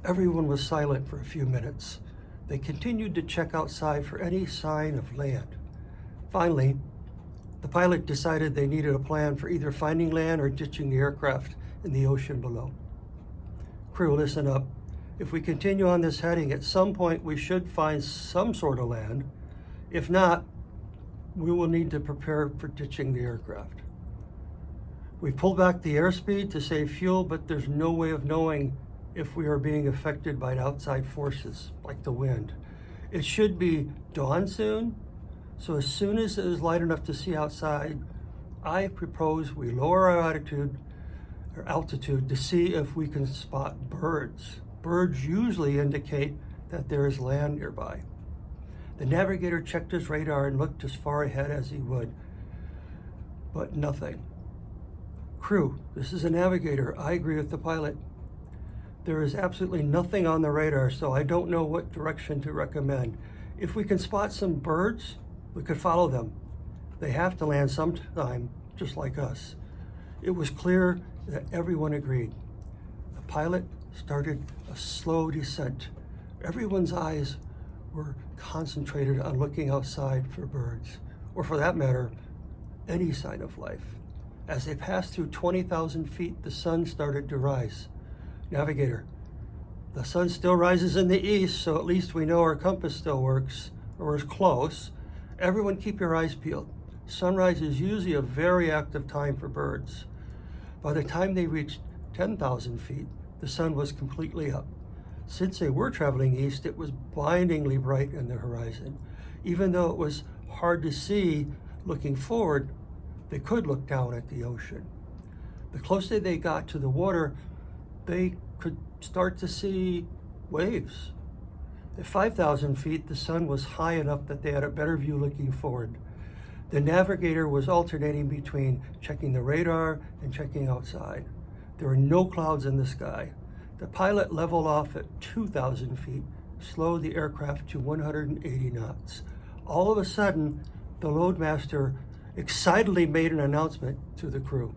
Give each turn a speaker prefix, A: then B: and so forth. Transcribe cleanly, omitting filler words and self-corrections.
A: Everyone was silent for a few minutes. They continued to check outside for any sign of land. Finally, the pilot decided they needed a plan for either finding land or ditching the aircraft in the ocean below. Crew, listen up. If we continue on this heading, at some point we should find some sort of land. If not, we will need to prepare for ditching the aircraft. We pulled back the airspeed to save fuel, but there's no way of knowing if we are being affected by outside forces, like the wind. It should be dawn soon, so as soon as it is light enough to see outside, I propose we lower our altitude to see if we can spot birds. Birds usually indicate that there is land nearby. The navigator checked his radar and looked as far ahead as he would, but nothing. Crew, this is a navigator. I agree with the pilot. There is absolutely nothing on the radar, so I don't know what direction to recommend. If we can spot some birds, we could follow them. They have to land sometime, just like us. It was clear that everyone agreed. The pilot started a slow descent. Everyone's eyes were concentrated on looking outside for birds, or for that matter, any sign of life. As they passed through 20,000 feet, the sun started to rise. Navigator, the sun still rises in the east, so at least we know our compass still works, or is close. Everyone keep your eyes peeled. Sunrise is usually a very active time for birds. By the time they reached 10,000 feet, the sun was completely up. Since they were traveling east, it was blindingly bright in the horizon. Even though it was hard to see looking forward, they could look down at the ocean. The closer they got to the water, they could start to see waves. At 5,000 feet, the sun was high enough that they had a better view looking forward. The navigator was alternating between checking the radar and checking outside. There were no clouds in the sky. The pilot leveled off at 2,000 feet, slowed the aircraft to 180 knots. All of a sudden, the loadmaster excitedly made an announcement to the crew.